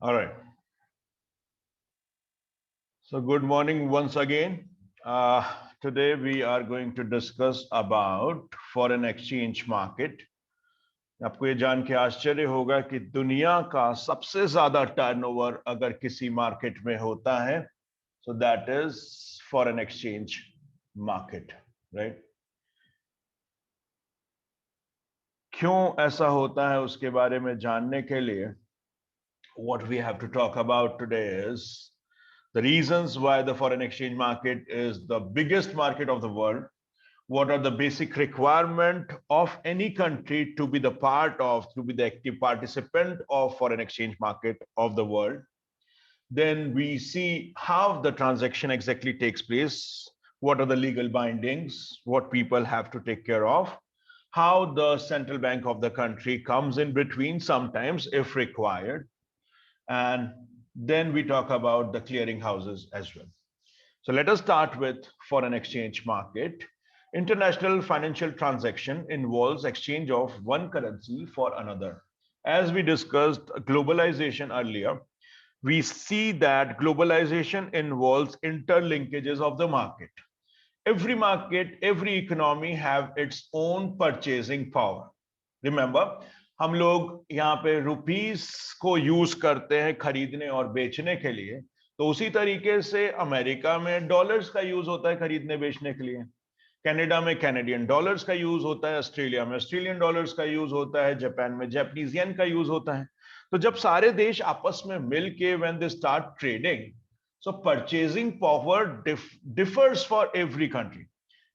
All right. So good morning once again. Today we are going to discuss about foreign exchange market. आपको ये जान के आश्चर्य होगा कि दुनिया का सबसे ज्यादा टर्नओवर अगर किसी मार्केट में होता है, so that is foreign exchange market, right? क्यों ऐसा होता है उसके बारे में जानने के लिए what we have to talk about today is the reasons why the foreign exchange market is the biggest market of the world. What are the basic requirement of any country to be the part of, to be the active participant of foreign exchange market of the world? Then we see how the transaction exactly takes place. What are the legal bindings? What people have to take care of? How the central bank of the country comes in between sometimes if required. And then we talk about the clearing houses as well. So let us start with foreign exchange market. International financial transaction involves exchange of one currency for another. As we discussed globalization earlier, we see that globalization involves interlinkages of the market. Every economy have its own purchasing power. Remember, हम लोग यहाँ पे rupees को use करते हैं खरीदने और बेचने के लिए, तो उसी तरीके से अमेरिका में डॉलर्स का यूज होता है खरीदने बेचने के लिए, कनाडा में कैनेडियन डॉलर्स का यूज होता है, ऑस्ट्रेलिया में ऑस्ट्रेलियन डॉलर्स का यूज होता है, जापान में जापानीज येन का यूज होता है. तो जब सारे देश आपस में मिलके when they start trading, so purchasing power differs for every country.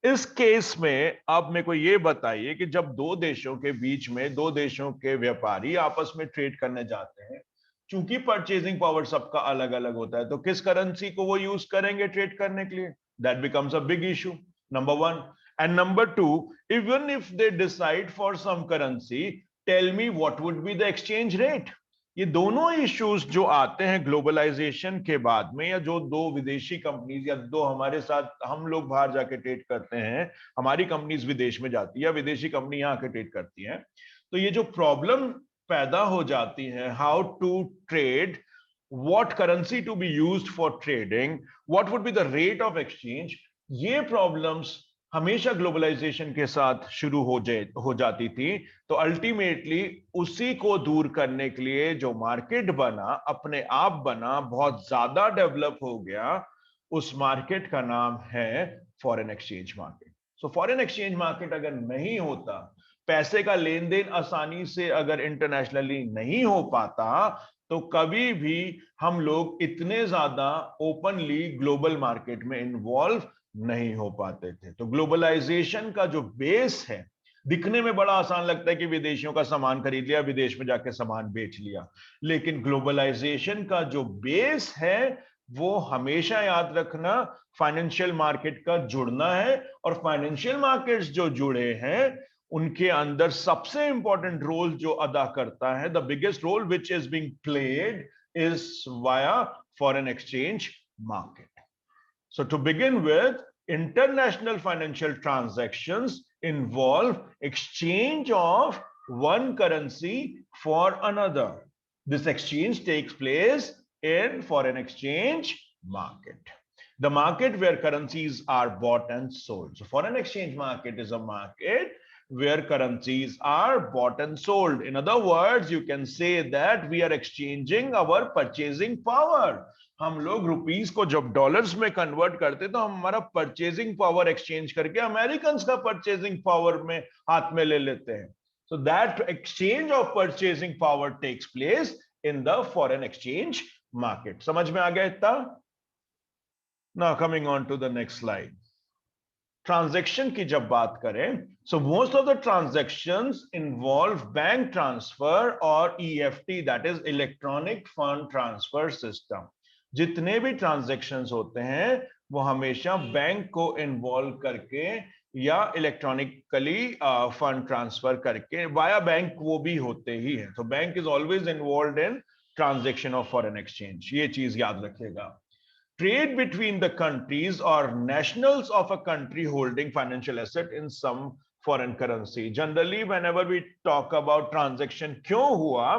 इस केस में आप मेरे को ये बताइए कि जब दो देशों के बीच में दो देशों के व्यापारी आपस में ट्रेड करने जाते हैं, चूंकि परचेजिंग पावर सबका अलग अलग होता है, तो किस करेंसी को वो यूज करेंगे ट्रेड करने के लिए? That becomes a big issue, number one. And number two, even if they decide for some currency, tell me what would be the exchange rate? ये दोनों इश्यूज जो आते हैं ग्लोबलाइजेशन के बाद में, या जो दो विदेशी कंपनीज या दो हमारे साथ हम लोग बाहर जाके ट्रेड करते हैं, हमारी कंपनीज विदेश में जाती है या विदेशी कंपनी यहाँ आके ट्रेड करती है, तो ये जो प्रॉब्लम पैदा हो जाती है, how to trade, what currency to be used for trading, what would be the rate of exchange, ये प्रॉब्लम्स हमेशा ग्लोबलाइजेशन के साथ शुरू हो जाती थी. तो अल्टीमेटली उसी को दूर करने के लिए जो मार्केट बना, अपने आप बना, बहुत ज्यादा डेवलप हो गया, उस मार्केट का नाम है foreign exchange market. So foreign exchange market अगर नहीं होता, पैसे का लेन देन आसानी से अगर इंटरनेशनली नहीं हो पाता, तो कभी भी हम लोग इतने ज्यादा ओपनली ग्लोबल मार्केट में इन्वॉल्व नहीं हो पाते थे. तो ग्लोबलाइजेशन का जो बेस है, दिखने में बड़ा आसान लगता है कि विदेशियों का सामान खरीद लिया, विदेश में जाके सामान बेच लिया, लेकिन ग्लोबलाइजेशन का जो बेस है वो हमेशा याद रखना, फाइनेंशियल मार्केट का जुड़ना है. और फाइनेंशियल मार्केट्स जो जुड़े हैं, उनके अंदर सबसे इंपॉर्टेंट रोल जो अदा करता है, the biggest role which is being played is via foreign exchange market. So to begin with, international financial transactions involve exchange of one currency for another. This exchange takes place in foreign exchange market, the market where currencies are bought and sold. So foreign exchange market is a market where currencies are bought and sold. In other words, you can say that we are exchanging our purchasing power. हम लोग rupees को जब dollars में convert करते, तो हमारा purchasing power exchange करके American का परचेजिंग पावर में हाथ में ले लेते हैं. So that exchange of purchasing power takes place in the foreign exchange market. समझ में आ गया इतना? Now coming on to the next slide. Transaction की जब बात करें, so most of the transactions involve bank transfer और EFT, that is electronic fund transfer system. जितने भी ट्रांजैक्शंस होते हैं वो हमेशा बैंक को इन्वॉल्व करके या इलेक्ट्रॉनिकली फंड ट्रांसफर करके वाया बैंक वो भी होते ही हैं. तो bank is always involve in transaction of foreign exchange. ये चीज याद रखिएगा. Trade between the countries or nationals of a country holding financial asset in some foreign currency. Generally, whenever we talk about transaction, क्यों हुआ,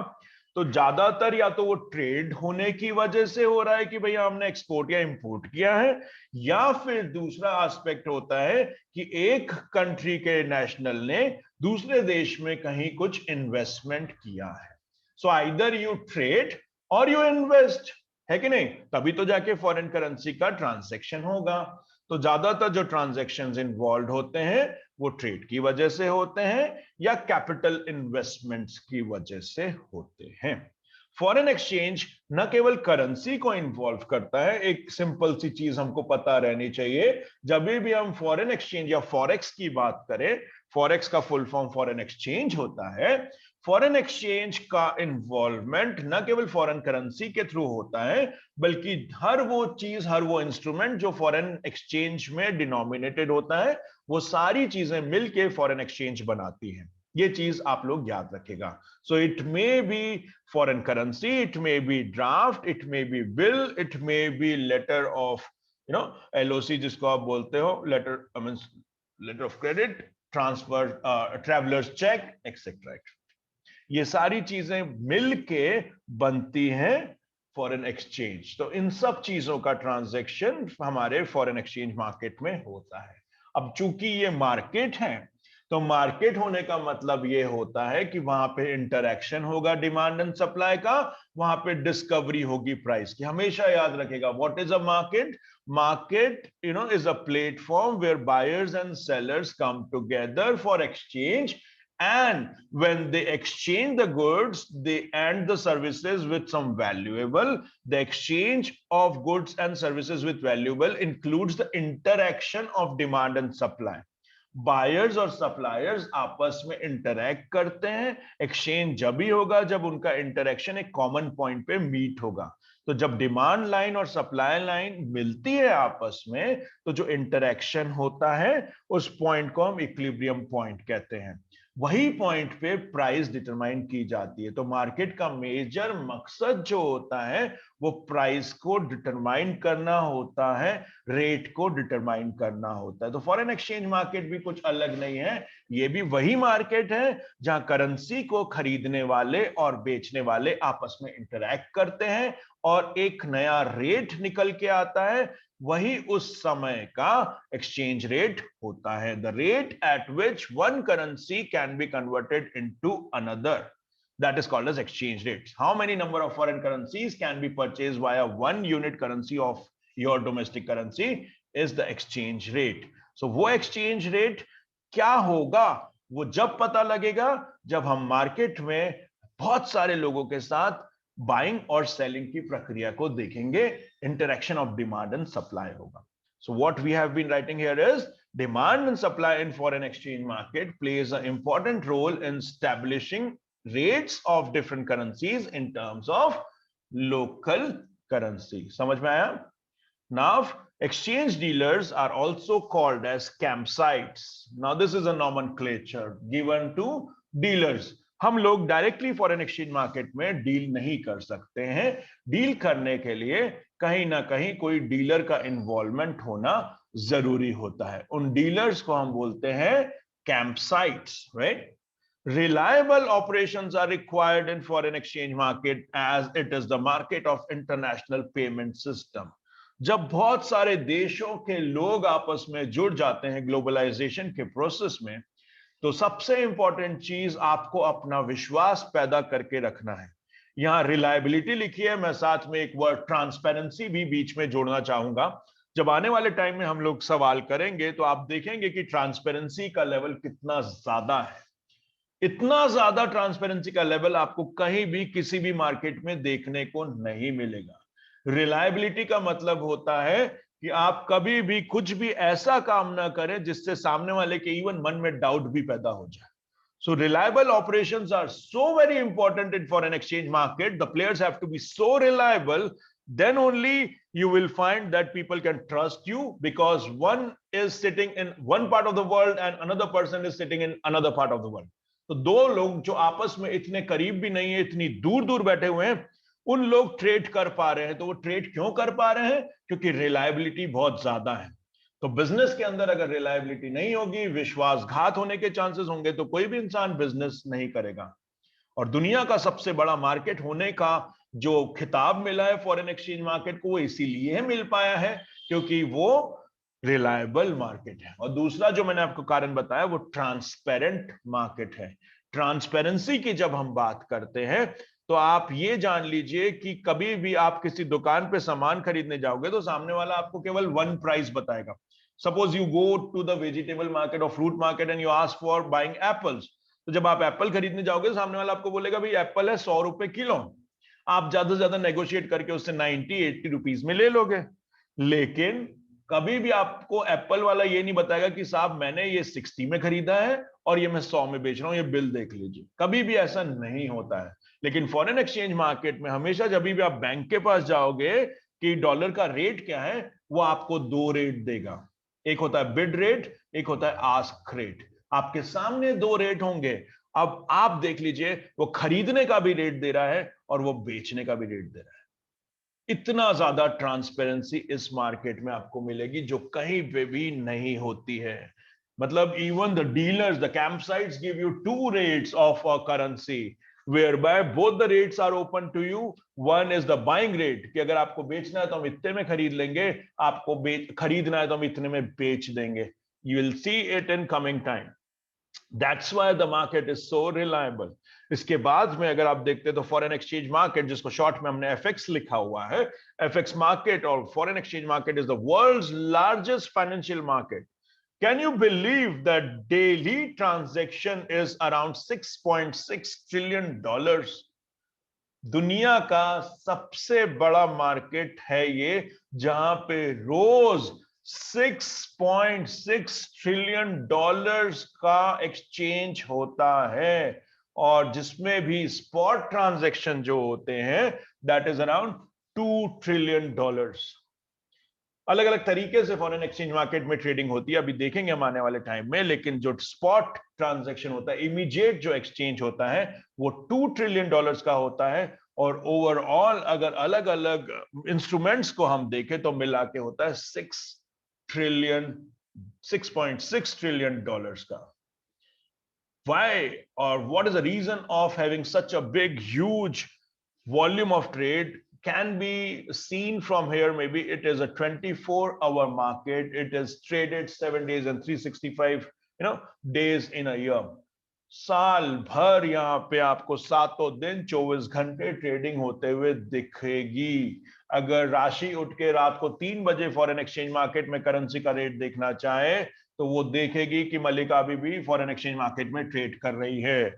तो ज्यादातर या तो वो ट्रेड होने की वजह से हो रहा है कि भैया हमने एक्सपोर्ट या इंपोर्ट किया है, या फिर दूसरा एस्पेक्ट होता है कि एक कंट्री के नेशनल ने दूसरे देश में कहीं कुछ इन्वेस्टमेंट किया है। सो आइदर यू ट्रेड और यू इन्वेस्ट, है कि नहीं, तभी तो जाके फॉरेन करेंसी का ट्रांजैक्शन होगा। तो ज्यादातर जो ट्रांजैक्शंस इन्वॉल्व होते हैं वो ट्रेड की वजह से होते हैं या कैपिटल इन्वेस्टमेंट्स की वजह से होते हैं। फॉरेन एक्सचेंज न केवल करेंसी को इन्वॉल्व करता है, एक सिंपल सी चीज हमको पता रहनी चाहिए, जब भी हम फॉरेन एक्सचेंज या फॉरेक्स की बात करें, फॉरेक्स का फुल फॉर्म फॉरेन एक्सचेंज होता है। फॉरेन एक्सचेंज का इन्वॉल्वमेंट न केवल फॉरेन करेंसी के थ्रू होता है, बल्कि हर वो चीज, हर वो इंस्ट्रूमेंट जो फॉरेन एक्सचेंज में डिनोमिनेटेड होता है, वो सारी चीजें मिलके फॉरेन एक्सचेंज बनाती हैं। ये चीज आप लोग याद रखेगा। So it may be foreign currency, it may be draft, it may be bill, it may be letter of LOC जिसको आप बोलते हो, letter means letter of credit, transfer, travellers cheque, etcetera. ये सारी चीजें मिलके बनती हैं फॉरेन एक्सचेंज। तो इन सब चीजों का ट्रांजैक्शन हमारे फॉरेन एक्सचेंज मार्केट में होता है। अब चूंकि ये मार्केट है, तो मार्केट होने का मतलब ये होता है कि वहां पे इंटरैक्शन होगा डिमांड एंड सप्लाई का, वहां पे डिस्कवरी होगी प्राइस की। हमेशा याद रखेगा, what is a market? Market is a platform where buyers and sellers come together for exchange, and when they exchange the goods and the services with some valuable, the exchange of goods and services with valuable includes the interaction of demand and supply. Buyers और suppliers आपस में interact करते हैं। Exchange जब ही होगा जब उनका interaction एक कॉमन पॉइंट पे मीट होगा। तो जब डिमांड लाइन और सप्लाई लाइन मिलती है आपस में, तो जो इंटरैक्शन होता है उस पॉइंट को हम इक्विलिब्रियम पॉइंट कहते हैं। वही पॉइंट पे प्राइस डिटरमाइन की जाती है। तो मार्केट का मेजर मकसद जो होता है वो प्राइस को डिटरमाइन करना होता है, रेट को डिटरमाइन करना होता है। तो फॉरेन एक्सचेंज मार्केट भी कुछ अलग नहीं है, ये भी वही मार्केट है जहां करेंसी को खरीदने वाले और बेचने वाले आपस में इंटरैक्ट करते हैं और एक नया रेट निकल के आता है। वही उस समय का एक्सचेंज रेट होता है, the rate at which one currency can be converted into another, that is called as exchange rates. How many number of foreign currencies can be purchased via one unit currency of your domestic currency is the exchange rate. So वो exchange rate क्या होगा, वो जब पता लगेगा जब हम market में बहुत सारे लोगों के साथ बाइंग और सेलिंग की प्रक्रिया को देखेंगे, interaction of demand and supply होगा। So what we have been writing here is demand and supply in foreign exchange market plays an important role in establishing rates of different currencies in terms of local currency. समझ में आया? Now, exchange dealers are also called as campsites. Now, this is a nomenclature given to dealers. हम लोग directly foreign exchange market में deal नहीं कर सकते हैं। डील करने के लिए कहीं ना कहीं कोई डीलर का इन्वॉल्वमेंट होना जरूरी होता है। उन डीलर्स को हम बोलते हैं campsites, right? Reliable operations are required in foreign exchange market as it is the market of international payment system. जब बहुत सारे देशों के लोग आपस में जुड़ जाते हैं ग्लोबलाइजेशन के प्रोसेस में, तो सबसे इंपॉर्टेंट चीज आपको अपना विश्वास पैदा करके रखना है। यहां रिलायबिलिटी लिखी है, मैं साथ में एक वर्ड ट्रांसपेरेंसी भी बीच में जोड़ना चाहूंगा। जब आने वाले टाइम में हम लोग सवाल करेंगे तो आप देखेंगे कि ट्रांसपेरेंसी का लेवल कितना ज्यादा है। इतना ज्यादा ट्रांसपेरेंसी का लेवल आपको कहीं भी किसी भी मार्केट में देखने को नहीं मिलेगा। रिलायबिलिटी का मतलब होता है कि आप कभी भी कुछ भी ऐसा काम ना करें जिससे सामने वाले के इवन मन में डाउट भी पैदा हो जाए। So reliable operations are so very important in foreign exchange market. The players have to be so reliable, then only you will find that people can trust you, because one is sitting in one part of the world and another person is sitting in another part of the world. तो दो लोग जो आपस में इतने करीब भी नहीं है, इतनी दूर दूर बैठे हुए हैं, उन लोग ट्रेड कर पा रहे हैं। तो वो ट्रेड क्यों कर पा रहे हैं? क्योंकि रिलायबिलिटी बहुत ज्यादा है। तो बिजनेस के अंदर अगर रिलायबिलिटी नहीं होगी, विश्वासघात होने के चांसेस होंगे, तो कोई भी इंसान बिजनेस नहीं करेगा। और दुनिया का सबसे बड़ा मार्केट होने का जो खिताब मिला है फॉरेन एक्सचेंज मार्केट को, वो इसीलिए मिल पाया है क्योंकि वो रिलायबल मार्केट है। और दूसरा जो मैंने आपको कारण बताया वो ट्रांसपेरेंट मार्केट है। ट्रांसपेरेंसी की जब हम बात करते हैं तो आप ये जान लीजिए कि कभी भी आप किसी दुकान पे सामान खरीदने जाओगे तो सामने वाला आपको केवल वन प्राइस बताएगा। Suppose you go to the vegetable market और fruit market and you ask for buying apples, तो जब आप एप्पल खरीदने जाओगे तो सामने वाला आपको बोलेगा भाई एप्पल है 100 रुपए किलो, आप ज्यादा से ज्यादा नेगोशिएट करके उससे 90-80 रुपीज में ले लोगे। लेकिन कभी भी आपको एप्पल वाला ये नहीं बताएगा कि साहब मैंने ये 60 में खरीदा है और ये मैं 100 में बेच रहा हूं, ये बिल देख लीजिए। कभी भी ऐसा नहीं होता है। लेकिन फॉरेन एक्सचेंज मार्केट में हमेशा जब भी आप बैंक के पास जाओगे कि डॉलर का रेट क्या है, वो आपको दो रेट देगा। एक होता है बिड रेट, एक होता है आस्क रेट। आपके सामने दो रेट होंगे। अब आप देख लीजिए, वो खरीदने का भी रेट दे रहा है और वो बेचने का भी रेट दे रहा है। इतना ज्यादा ट्रांसपेरेंसी इस मार्केट में आपको मिलेगी जो कहीं पे भी नहीं होती है। मतलब even the dealers, the campsites give you two rates of a currency whereby both the rates are open to you. One is the buying rate कि अगर आपको बेचना है तो हम इतने में खरीद लेंगे, आपको खरीदना है तो हम इतने में बेच देंगे। You will see it in coming time. That's why the market is so reliable. इसके बाद में अगर आप देखते हैं तो फॉरेन एक्सचेंज मार्केट, जिसको शॉर्ट में हमने एफएक्स लिखा हुआ है, एफएक्स मार्केट और foreign exchange market is the world's largest financial market. Can you believe that daily transaction is around $6.6 trillion? दुनिया का सबसे बड़ा मार्केट है ये, जहां पे रोज $6.6 ट्रिलियन का एक्सचेंज होता है और जिसमें भी स्पॉट ट्रांजैक्शन जो होते हैं दैट इज अराउंड $2 ट्रिलियन। अलग अलग तरीके से फॉरेन एक्सचेंज मार्केट में ट्रेडिंग होती है, अभी देखेंगे हम आने वाले टाइम में। लेकिन जो स्पॉट ट्रांजैक्शन होता है, इमीडिएट जो एक्सचेंज होता है, वो $2 ट्रिलियन का होता है। और ओवरऑल अगर अलग अलग इंस्ट्रूमेंट्स को हम देखें तो मिला के होता है $6.6 ट्रिलियन का। Why or what is the reason of having such a big, huge volume of trade can be seen from here. Maybe it is a 24-hour market. It is traded 7 days and 365 days in a year. साल भर यहाँ पे आपको सातों दिन 24 घंटे trading होते हुए दिखेगी। अगर राशि उठ के रात को 3 बजे फॉरेन एक्सचेंज मार्केट में करेंसी का रेट देखना चाहे तो वो देखेगी कि मलिका अभी भी फॉरेन एक्सचेंज मार्केट में ट्रेड कर रही है,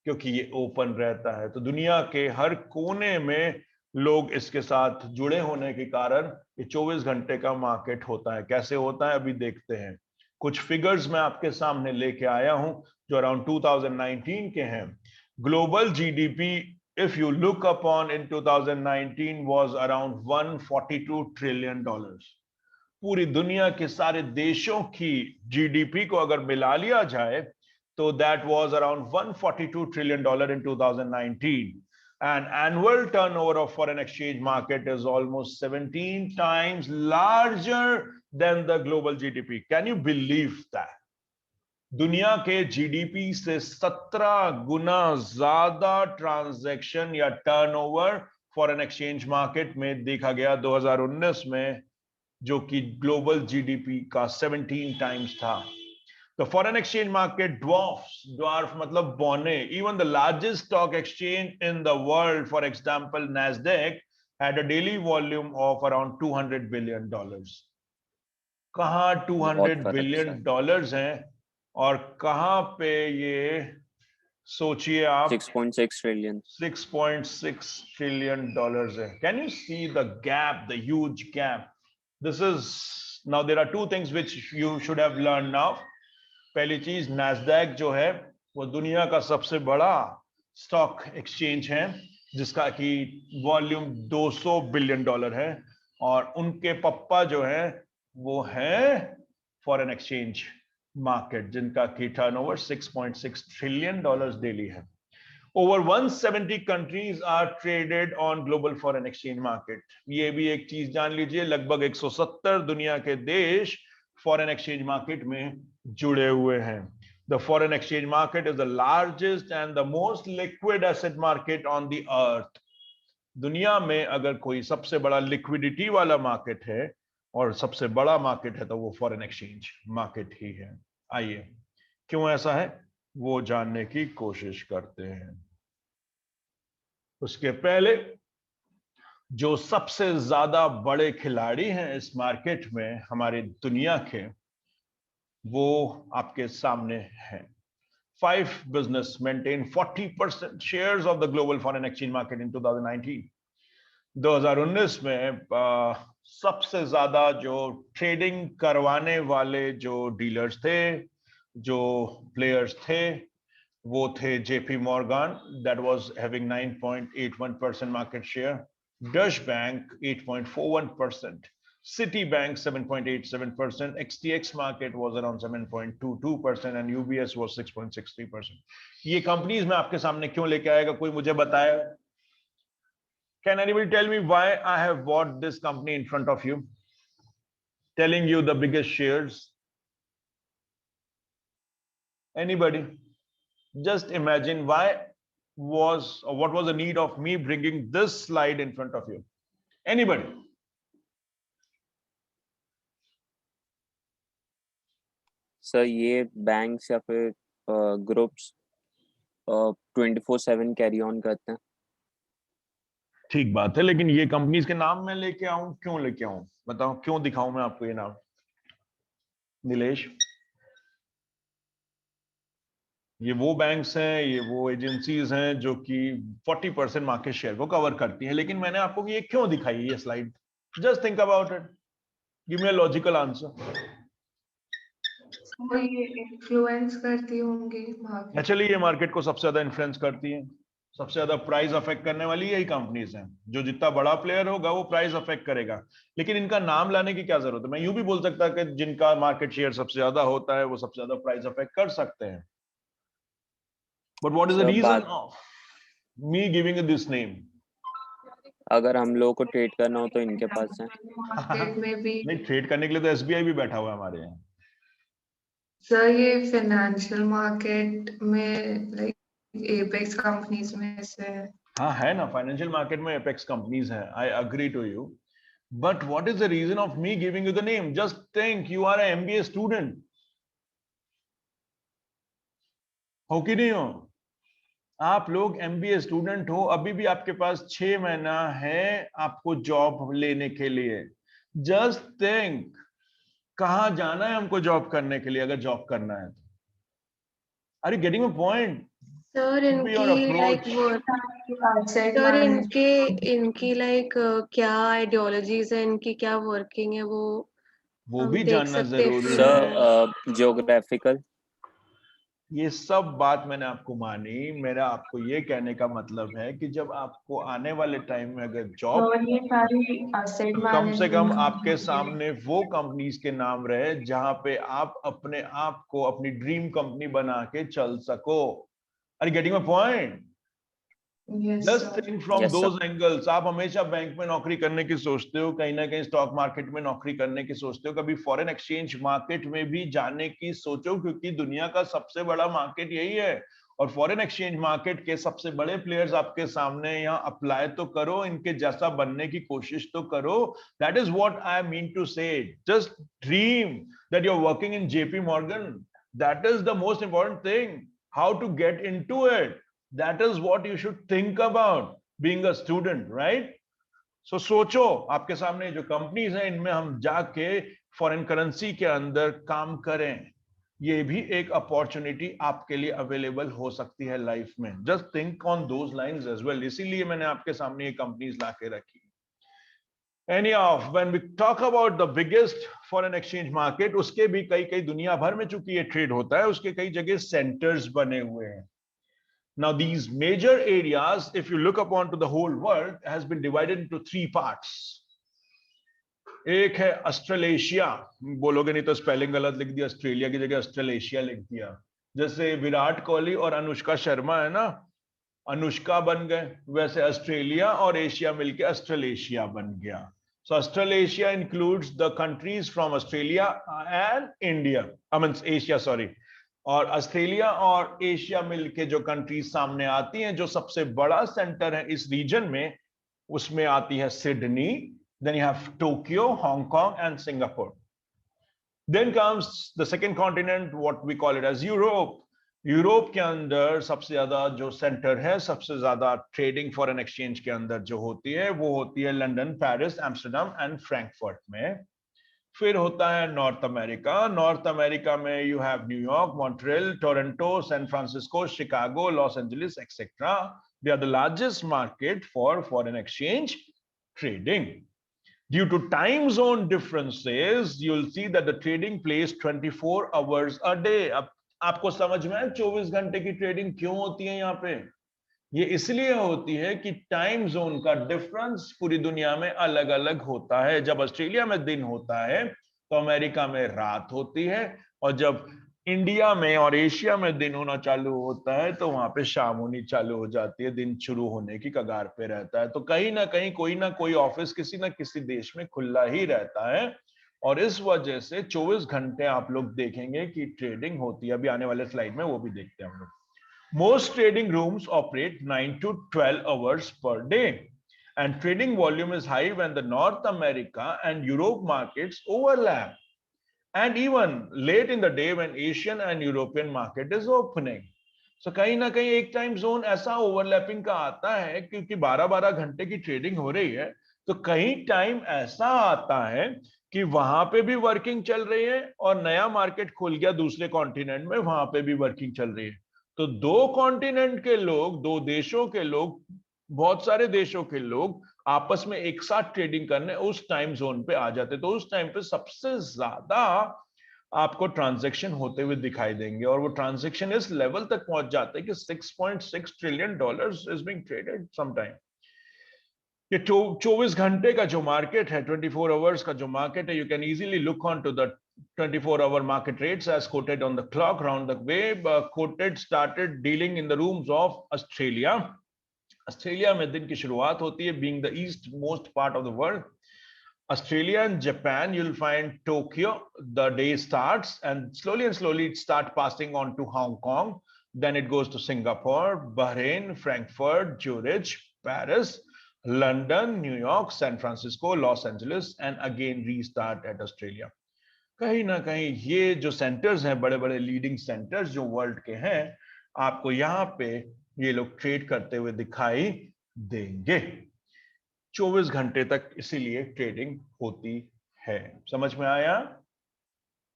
क्योंकि ये ओपन रहता है। तो दुनिया के हर कोने में लोग इसके साथ जुड़े होने के कारण ये 24 घंटे का मार्केट होता है। कैसे होता है अभी देखते हैं। कुछ फिगर्स मैं आपके सामने लेके आया हूं जो अराउंड 2019 के हैं। Global GDP if you look upon in 2019 was around $142 trillion. पूरी दुनिया के सारे देशों की जीडीपी को अगर मिला लिया जाए तो that was around $142 trillion in 2019. And annual turnover of foreign exchange market is almost 17 times larger than the global GDP. Can you believe that? दुनिया के जीडीपी से 17 गुना ज्यादा ट्रांजैक्शन या टर्नओवर फॉरेन एक्सचेंज मार्केट में देखा गया 2019 में, जो कि ग्लोबल जीडीपी का 17 टाइम्स था। The foreign exchange market dwarf मतलब बौने, even the largest stock exchange in the world, for example Nasdaq, had a daily volume of around $200 billion. कहां $200 billion हैं और कहां पे ये, सोचिए आप, 6.6 trillion. $6.6 trillion है। Can you see the gap, the huge gap? This is, now there are two things which you should have learned now. पहली चीज, नैस्डैक जो है वो दुनिया का सबसे बड़ा स्टॉक एक्सचेंज है जिसका कि वॉल्यूम $200 बिलियन है, और उनके पप्पा जो है वो है फॉरेन एक्सचेंज मार्केट जिनका की टर्नओवर $6.6 ट्रिलियन डेली है। Over 170 countries are traded on global foreign exchange market. ये भी एक चीज जान लीजिए, लगभग 170 दुनिया के देश फॉरेन एक्सचेंज मार्केट में जुड़े हुए हैं। The foreign exchange market is the largest and the most liquid asset market on the earth. दुनिया में अगर कोई सबसे बड़ा लिक्विडिटी वाला मार्केट है और सबसे बड़ा मार्केट है तो वो फॉरेन एक्सचेंज मार्केट ही है। आइए क्यों ऐसा है वो जानने की कोशिश करते हैं। उसके पहले जो सबसे ज्यादा बड़े खिलाड़ी हैं इस मार्केट में हमारी दुनिया के, वो आपके सामने हैं। 5 business maintain 40% shares of the global foreign exchange market in 2019. 2019 में सबसे ज्यादा जो ट्रेडिंग करवाने वाले जो डीलर्स थे, जो प्लेयर्स थे, वो थे JP Morgan, that was having 9.81% market share, Deutsche Bank 8.41%, Citibank 7.87%, XTX market was around 7.22% and UBS was 6.63%. ये कंपनीज मैं आपके सामने क्यों लेके आएगा, कोई मुझे बताया? Can anybody tell me why I have bought this company in front of you, telling you the biggest shares? Anybody? Just imagine what was the need of me bringing this slide in front of you? Anybody? Sir ये banks या फिर groups 24/7 carry on करते हैं। ठीक बात है, लेकिन ये कंपनीज के नाम मैं लेके आऊं, क्यों लेके आऊं बताओ, क्यों दिखाऊं मैं आपको ये नाम? नीलेश, ये वो बैंक्स हैं, ये वो एजेंसीज हैं जो कि 40% मार्केट शेयर को कवर करती हैं, लेकिन मैंने आपको ये क्यों दिखाई ये slide? Just think about it, give me a logical answer. ये इन्फ्लुएंस करती होंगी मार्केट। एक्चुअली ये मार्केट को सबसे ज्यादा इन्फ्लुएंस करती है, सबसे ज्यादा प्राइस अफेक्ट करने वाली यही कंपनीज हैं। जो जितना बड़ा प्लेयर होगा वो प्राइस अफेक्ट करेगा, लेकिन इनका नाम लाने की क्या जरूरत है? मैं यूं भी बोल सकता कि जिनका मार्केट शेयर सबसे ज्यादा होता है वो सबसे ज्यादा प्राइस अफेक्ट कर सकते हैं। But what is the reason of me giving this name? अगर हम लोगों को ट्रेड करना हो तो इनके पास है। मार्केट में भी नहीं, ट्रेड करने के लिए तो एसबीआई भी बैठा हुआ है हमारे यहाँ। सर ये फाइनेंशियल मार्केट में लाइक एपेक्स कंपनीज में से है। हाँ है ना, फाइनेंशियल मार्केट में एपेक्स कंपनीज हैं, I agree to you, but what is the reason of me giving you the name? Just think, you are a MBA student, हो कि नहीं हो? आप लोग एमबीए स्टूडेंट हो, अभी भी आपके पास 6 महीना है आपको जॉब लेने के लिए। जस्ट थिंक, कहां जाना है हमको जॉब करने के लिए, अगर जॉब करना है तो। Are you getting a point? Sir इनकी लाइक वो सर इनकी लाइक क्या आइडियोलॉजीज है, इनकी क्या वर्किंग है, वो हम भी देख जानना सकते हैं। जरूरी है। सर ज्योग्राफिकल, ये सब बात मैंने आपको मानी। मेरा आपको ये कहने का मतलब है कि जब आपको आने वाले टाइम में अगर जॉब, और ये सारी एसेट कम से कम मैनेजमेंट आपके सामने वो कंपनीज के नाम रहे जहां पे आप अपने आप को अपनी ड्रीम कंपनी बना के चल सको। Are you getting my point? Just think from Yes, sir. Those angles. आप हमेशा बैंक में नौकरी करने की सोचते हो, कहीं ना कहीं स्टॉक मार्केट में नौकरी करने की सोचते हो, कभी फॉरेन एक्सचेंज मार्केट में भी जाने की सोचो, क्योंकि दुनिया का सबसे बड़ा मार्केट यही है। और फॉरेन एक्सचेंज मार्केट के सबसे बड़े प्लेयर्स आपके सामने, यहाँ अप्लाई तो करो, इनके जैसा बनने की कोशिश तो करो। That is what I mean to say. Just dream that you are working in JP Morgan, that is the most important thing. How to get into it, that is what you should think about being a student, right? So सोचो, आपके सामने जो companies हैं इनमें हम जाके foreign currency के अंदर काम करें, ये भी एक अपॉर्चुनिटी आपके लिए अवेलेबल हो सकती है लाइफ में। Just think on those lines as well. इसीलिए मैंने आपके सामने ये कंपनीज लाके रखी। Anyhow, when we talk about the biggest foreign exchange market, उसके भी कई दुनिया भर में चूंकि ये ट्रेड होता है, उसके कई जगह सेंटर्स बने हुए हैं। Now, these major areas, if you look upon to the whole world, has been divided into 3 parts. एक है ऑस्ट्रेलेशिया, बोलोगे नहीं तो स्पेलिंग गलत लिख दिया, ऑस्ट्रेलिया की जगह ऑस्ट्रेलेशिया लिख दिया। जैसे विराट कोहली और अनुष्का शर्मा है ना, अनुष्का बन गए, वैसे ऑस्ट्रेलिया और एशिया मिलके ऑस्ट्रेलेशिया बन गया। So Australasia includes the countries from Australia and India. I mean Asia, sorry. और ऑस्ट्रेलिया और एशिया मिलके जो कंट्रीज सामने आती हैं, जो सबसे बड़ा सेंटर है इस रीजन में, उसमें आती है Sydney, then you have Tokyo, Hong Kong and Singapore. Then comes the second continent, what we call it as Europe. Europe के अंदर सबसे ज्यादा जो सेंटर है, सबसे ज्यादा ट्रेडिंग फॉरेन एक्सचेंज के अंदर जो होती है, वो होती है London, Paris, Amsterdam and Frankfurt में. फिर होता है नॉर्थ अमेरिका. नॉर्थ अमेरिका में you have New York, Montreal, Toronto, San Francisco, Chicago, Los Angeles, etcetera. They are the largest market for foreign exchange trading. Due to time zone differences, you'll see that the trading plays 24 hours a day. अब आपको समझ में आया 24 घंटे की trading क्यों होती है यहाँ पे? ये इसलिए होती है कि टाइम जोन का डिफरेंस पूरी दुनिया में अलग अलग होता है. जब ऑस्ट्रेलिया में दिन होता है तो अमेरिका में रात होती है, और जब इंडिया में और एशिया में दिन होना चालू होता है तो वहां पे शाम होनी चालू हो जाती है, दिन शुरू होने की कगार पे रहता है. तो कहीं ना कोई ऑफिस किसी ना किसी देश में खुला ही रहता है, और इस वजह से 24 घंटे आप लोग देखेंगे कि ट्रेडिंग होती है. अभी आने वाले स्लाइड में वो भी देखते हैं हम लोग. Most trading rooms operate 9 to 12 hours per day, and trading volume is high when the North America and Europe markets overlap, and even late in the day when Asian and European market is opening. So कहीं ना कहीं एक time zone ऐसा overlapping का आता है, क्योंकि 12-12 घंटे की ट्रेडिंग हो रही है, तो कहीं टाइम ऐसा आता है कि वहां पे भी वर्किंग चल रही है, और नया मार्केट खुल गया दूसरे कॉन्टिनेंट में, वहां पे भी वर्किंग चल रही है. तो दो कॉन्टिनेंट के लोग, दो देशों के लोग, बहुत सारे देशों के लोग आपस में एक साथ ट्रेडिंग करने उस टाइम जोन पे आ जाते. तो उस टाइम पे सबसे ज्यादा आपको ट्रांजैक्शन होते हुए दिखाई देंगे, और वो ट्रांजैक्शन इस लेवल तक पहुंच जाते हैं कि $6.6 trillion is being traded sometime. ये 24 घंटे का जो मार्केट है, 24 आवर्स का जो मार्केट है, you can easily look on to the 24-hour market rates as quoted on the clock. Round the way, quoted started dealing in the rooms of Australia. Australia में दिन की शुरुआत होती है, being the eastmost part of the world. Australia and Japan, you'll find Tokyo, the day starts, and slowly it start passing on to Hong Kong. Then it goes to Singapore, Bahrain, Frankfurt, Zurich, Paris, London, New York, San Francisco, Los Angeles, and again restart at Australia. कहीं ना कहीं ये जो centres हैं, बड़े बड़े leading centres जो world के हैं, आपको यहाँ पे ये लोग ट्रेड करते हुए दिखाई देंगे. 24 घंटे तक इसीलिए ट्रेडिंग होती है. समझ में आया?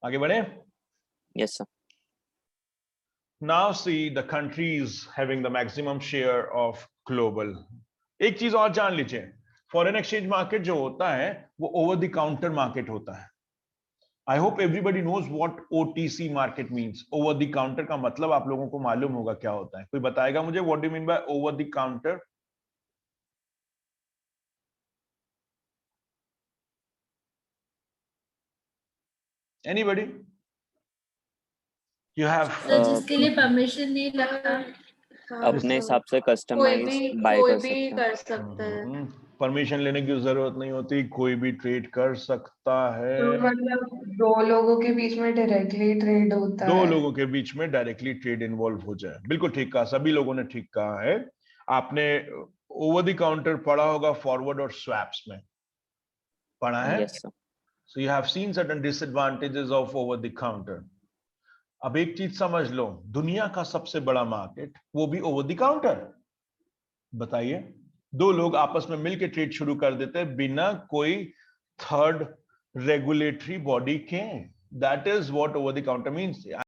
आगे बढ़े. Yes sir. Now see the countries having the maximum share of global. एक चीज और जान लीजिए, फॉरेन एक्सचेंज मार्केट जो होता है वो ओवर द काउंटर मार्केट होता है. I hope everybody knows what OTC market means. Over the counter का मतलब आप लोगों को मालूम होगा क्या होता है. कोई बताएगा मुझे what do you mean by over the counter? Anybody? You have जिसके लिए परमिशन नहीं लगा, अपने हिसाब से कस्टमाइज बाय कर सकते हैं. परमिशन लेने की जरूरत नहीं होती, कोई भी ट्रेड कर सकता है. तो मतलब दो लोगों के बीच में डायरेक्टली ट्रेड होता है. दो लोगों के बीच में डायरेक्टली ट्रेड इन्वॉल्व हो जाए. बिल्कुल ठीक कहा, सभी लोगों ने ठीक कहा है. आपने ओवर द काउंटर पढ़ा होगा फॉरवर्ड और स्वैप्स में, पढ़ा है? Yes sir. So you have seen certain disadvantages of over the counter. अब एक चीज समझ लो, दुनिया का सबसे बड़ा मार्केट वो भी ओवर द काउंटर. बताइए, दो लोग आपस में मिलकर ट्रेड शुरू कर देते हैं बिना कोई थर्ड रेगुलेटरी बॉडी के. That is what over the counter means.